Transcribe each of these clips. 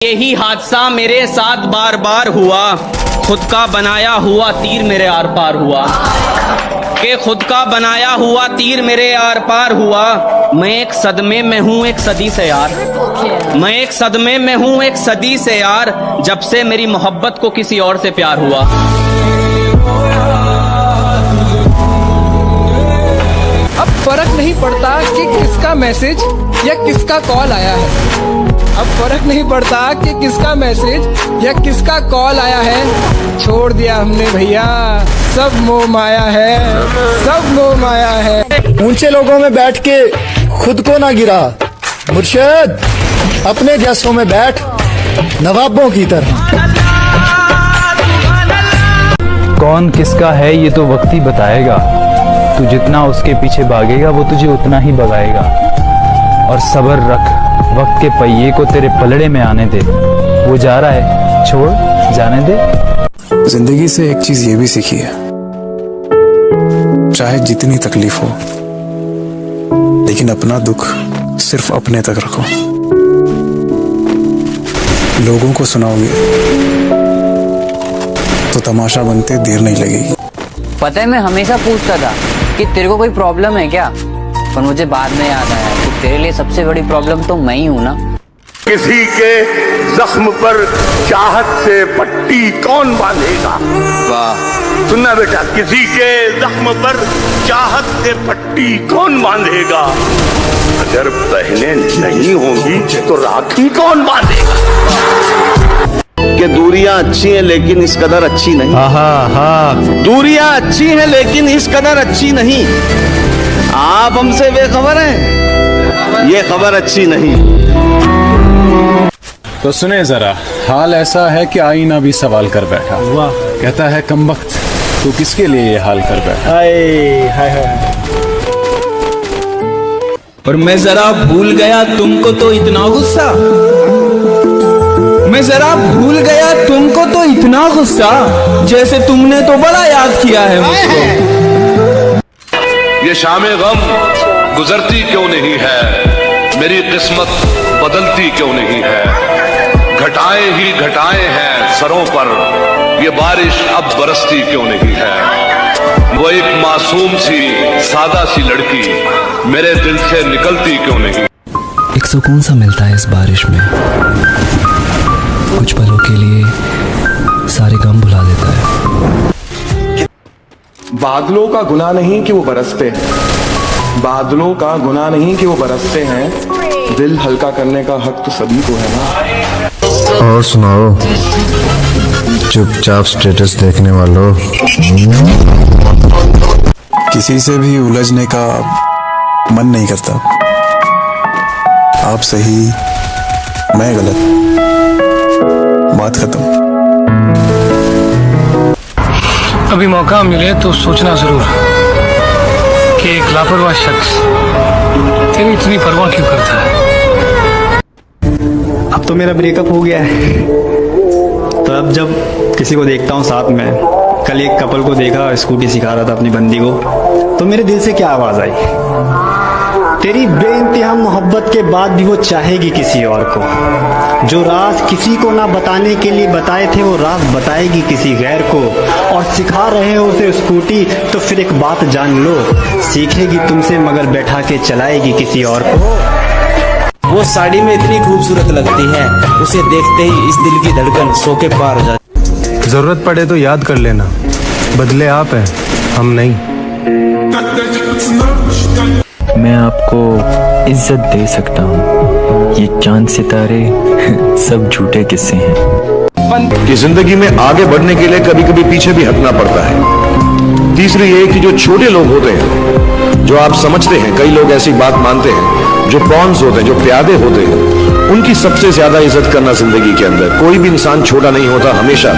यही हादसा मेरे साथ बार बार हुआ, खुद का बनाया हुआ तीर मेरे आर पार हुआ, कि खुद का बनाया हुआ तीर मेरे आर पार हुआ। मैं एक सदमे में हूँ एक सदी से यार, मैं एक सदमे में हूँ एक सदी से यार, जब से मेरी मोहब्बत को किसी और से प्यार हुआ। अब फर्क नहीं पड़ता कि किसका मैसेज या किसका कॉल आया है, अब फर्क नहीं पड़ता कि किसका मैसेज या किसका कॉल आया है। छोड़ दिया हमने भैया सब मोह माया है, सब मोह माया है। ऊंचे लोगों में बैठ के खुद को ना गिरा मुर्शिद, अपने जैसों में बैठ नवाबों की तरह। कौन किसका है ये तो वक्त ही बताएगा, तू जितना उसके पीछे भागेगा वो तुझे उतना ही भगाएगा। और सब्र रख, वक्त के पहिए को तेरे पलड़े में आने दे, वो जा रहा है छोड़ जाने दे। जिंदगी से एक चीज ये भी सीखी है, चाहे जितनी तकलीफ हो लेकिन अपना दुख सिर्फ अपने तक रखो। लोगों को सुनाओगे तो तमाशा बनते देर नहीं लगेगी। पता है मैं हमेशा पूछता था कि तेरे को कोई प्रॉब्लम है क्या, पर मुझे बाद में याद आया कि तेरे लिए सबसे बड़ी प्रॉब्लम तो मैं ही हूं ना। किसी के जख्म पर चाहत से पट्टी कौन बांधेगा। वाह सुनना बेटा, किसी के जख्म पर चाहत से पट्टी कौन बांधेगा, अगर बहनें नहीं होंगी तो राखी कौन बांधेगा। कि दूरियां अच्छी हैं लेकिन इस कदर अच्छी नहीं। दूरियां अच्छी हैं लेकिन इस कदर अच्छी नहीं। आप हमसे बेखबर हैं, ये खबर अच्छी नहीं। तो सुने जरा, हाल ऐसा है कि आईना भी सवाल कर बैठा। वाह कहता है कमबख्त तू किसके लिए ये हाल कर बैठा। और मैं जरा भूल गया तुमको तो इतना गुस्सा, मैं जरा भूल गया तुमको तो इतना गुस्सा, जैसे तुमने तो बड़ा याद किया है मुझको। ये शामे गम गुजरती क्यों नहीं है, मेरी किस्मत बदलती क्यों नहीं है। घटाएं ही घटाएं हैं सरों पर, ये बारिश अब बरसती क्यों नहीं है। वो एक मासूम सी सादा सी लड़की मेरे दिल से निकलती क्यों नहीं। एक सुकून सा मिलता है इस बारिश में, कुछ पलों के लिए सारे गम भुला देता है। बादलों का गुनाह नहीं कि वो बरसते हैं, बादलों का गुनाह नहीं कि वो बरसते हैं, दिल हल्का करने का हक तो सभी को है ना। और सुनाओ चुपचाप स्टेटस देखने वालों। किसी से भी उलझने का मन नहीं करता, आप सही मैं गलत, बात खत्म। अभी मौका मिले तो सोचना जरूर कि एक लापरवाह शख्स तेरी इतनी परवाह क्यों करता है। अब तो मेरा ब्रेकअप हो गया है, तो अब जब किसी को देखता हूँ साथ में, कल एक कपल को देखा स्कूटी सिखा रहा था अपनी बंदी को, तो मेरे दिल से क्या आवाज आई, तेरी बेइंतहा मोहब्बत के बाद भी वो चाहेगी किसी और को। जो राज किसी को ना बताने के लिए बताए थे वो राज बताएगी किसी गैर को। और सिखा रहे हो उसे स्कूटी तो फिर एक बात जान लो, सीखेगी तुमसे मगर बैठा के चलाएगी किसी और को। वो साड़ी में इतनी खूबसूरत लगती है, उसे देखते ही इस दिल की धड़कन सो के पार हो जाती। जरूरत पड़े तो याद कर लेना, बदले आप हैं हम नहीं। मैं आपको इज्जत दे सकता हूँ, ये चांद सितारे सब झूठे किस्से हैं। कि जिंदगी में आगे बढ़ने के लिए कभी कभी पीछे भी हटना पड़ता है। तीसरी ये कि जो छोटे लोग होते हैं, जो आप समझते हैं, कई लोग ऐसी बात मानते हैं, जो पॉन्स होते हैं, जो प्यादे होते हैं, उनकी सबसे ज्यादा इज्जत करना जिंदगी के अंदर। कोई भी इंसान छोटा नहीं होता, हमेशा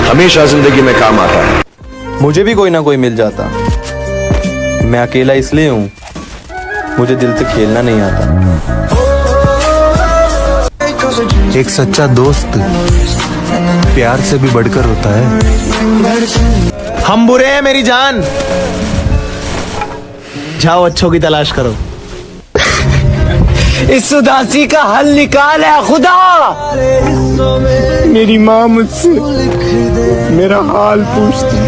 हमेशा जिंदगी में काम आता है। मुझे भी कोई ना कोई मिल जाता, मैं अकेला इसलिए हूँ मुझे दिल से खेलना नहीं आता। एक सच्चा दोस्त प्यार से भी बढ़कर होता है। हम बुरे हैं मेरी जान, जाओ अच्छों की तलाश करो। इस उदासी का हल निकाल है खुदा। मेरी माँ मुझसे मेरा हाल पूछती है।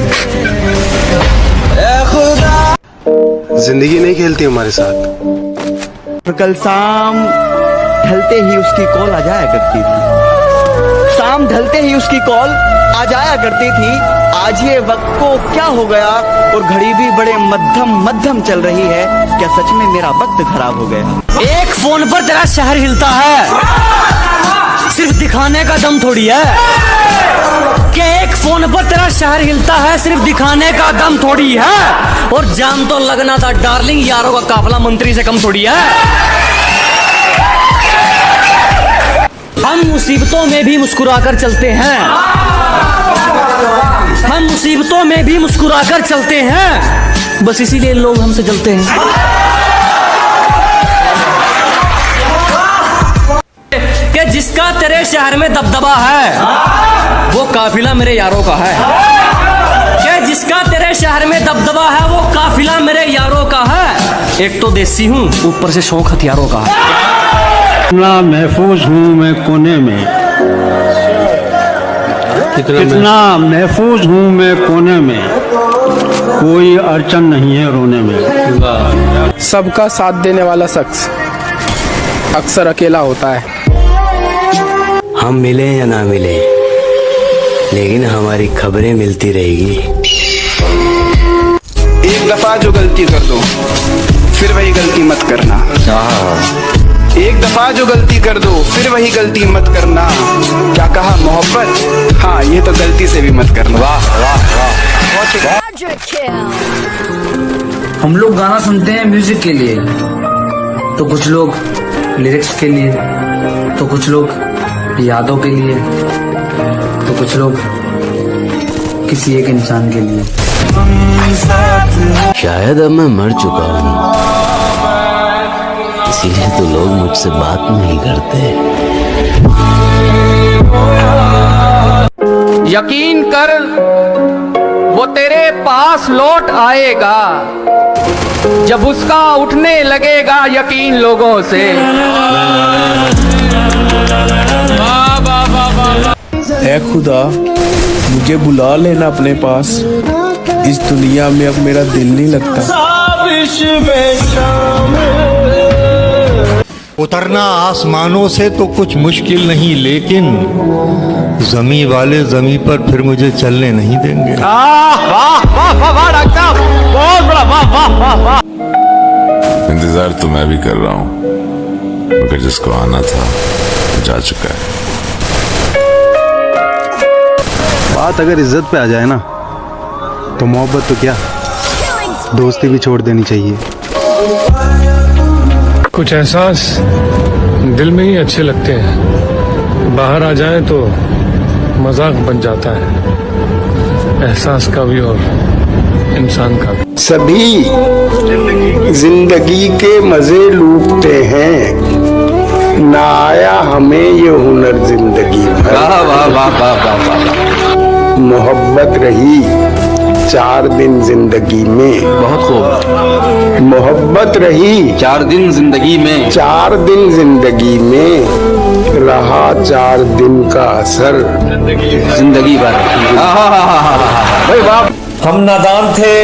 जिंदगी नहीं खेलती हमारे साथ। कल शाम ढलते ही उसकी कॉल आ जाया करती थी। शाम ढलते ही उसकी कॉल आ जाया करती थी। आज ये वक्त को क्या हो गया और घड़ी भी बड़े मध्यम चल रही है। क्या सच में मेरा वक्त खराब हो गया? एक फोन पर तेरा शहर हिलता है, सिर्फ दिखाने का दम थोड़ी है। कि एक फोन पर तेरा शहर हिलता है, सिर्फ दिखाने का दम थोड़ी है। और जान तो लगना था डार्लिंग, यारों का काफला मंत्री से कम थोड़ी है। हम मुसीबतों में भी मुस्कुराकर चलते हैं, हम मुसीबतों में भी मुस्कुराकर चलते हैं, बस इसीलिए लोग हमसे जलते हैं। कि जिसका तेरे शहर में दबदबा है, वो काफिला मेरे यारों का है। कि जिसका तेरे शहर में दबदबा है, वो काफिला मेरे यारों का है। एक तो देसी हूँ, ऊपर से शौक हथियारों का है। कितना महफूज हूँ मैं कोने में, कितना महफूज हूँ मैं कोने में, कोई अड़चन नहीं है रोने में। सबका साथ देने वाला शख्स अक्सर अकेला होता है। हम मिले या ना मिले, लेकिन हमारी खबरें मिलती रहेगी। एक दफा जो गलती कर दो, फिर वही गलती मत करना। एक दफा जो गलती कर दो, फिर वही गलती मत करना। क्या कहा मोहब्बत? हाँ, ये तो गलती से भी मत करना। वाह वाह वाह। हम लोग गाना सुनते हैं म्यूजिक के लिए, तो कुछ लोग लिरिक्स के लिए, तो कुछ लोग यादों के लिए, तो कुछ लोग किसी एक इंसान के लिए। शायद अब मैं मर चुका हूँ, इसीलिए तो लोग मुझसे बात नहीं करते। यकीन कर वो तेरे पास लौट आएगा, जब उसका उठने लगेगा यकीन लोगों से। ऐ खुदा, मुझे बुला लेना अपने पास, इस दुनिया में अब मेरा दिल नहीं लगता। उतरना आसमानों से तो कुछ मुश्किल नहीं, लेकिन जमी वाले जमी पर फिर मुझे चलने नहीं देंगे। वाह वाह वाह वाह डॉक्टर, बहुत बड़ा वाह वाह वाह वाह। इंतजार तो मैं भी कर रहा हूँ, मगर जिसको आना था जा चुका है। बात अगर इज्जत पे आ जाए ना, तो मोहब्बत तो क्या, दोस्ती भी छोड़ देनी चाहिए। कुछ एहसास दिल में ही अच्छे लगते हैं, बाहर आ जाए तो मजाक बन जाता है, एहसास का भी और इंसान का भी। सभी जिंदगी के मजे लूटते हैं, ना आया हमें ये हुनर जिंदगी भर। वाह वाह वाह वाह वाह वाह। मोहब्बत रही 4 दिन जिंदगी में, बहुत खूब। मोहब्बत रही 4 दिन जिंदगी में, 4 दिन जिंदगी में, रहा 4 दिन का असर जिंदगी भर। हम नादान थे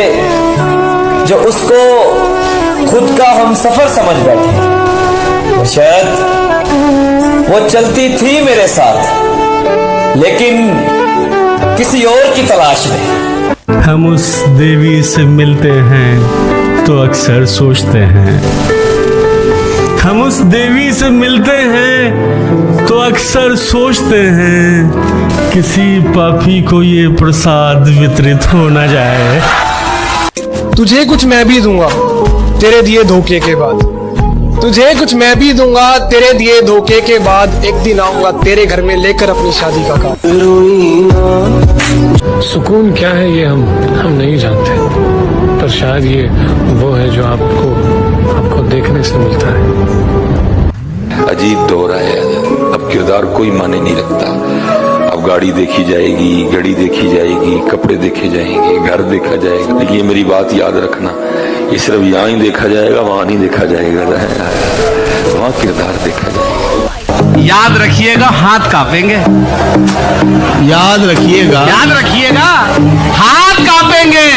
जो उसको खुद का हम सफर समझ बैठे। शायद वो चलती थी मेरे साथ, लेकिन किसी और की तलाश में। हम उस देवी से मिलते हैं तो अक्सर सोचते हैं, हम उस देवी से मिलते हैं तो अक्सर सोचते हैं, किसी पापी को ये प्रसाद वितरित हो न जाए। तुझे कुछ मैं भी दूंगा तेरे दिए धोखे के बाद, तुझे कुछ मैं भी दूंगा तेरे दिए धोखे के बाद। एक दिन आऊंगा तेरे घर में लेकर अपनी शादी का कार्ड। सुकून क्या है ये हम नहीं जानते, पर शायद ये वो है जो आपको देखने से मिलता है। अजीब दौर है, अब किरदार कोई माने नहीं रखता। अब गाड़ी देखी जाएगी, घड़ी देखी जाएगी, कपड़े देखे जाएंगे, घर देखा जाएगा, लेकिन ये मेरी बात याद रखना, ये सिर्फ यहाँ ही देखा जाएगा, वहाँ नहीं देखा जाएगा। लाजवाब किरदार देखा जाएगा। याद रखिएगा हाथ कांपेंगे। याद रखिएगा हाथ कांपेंगे।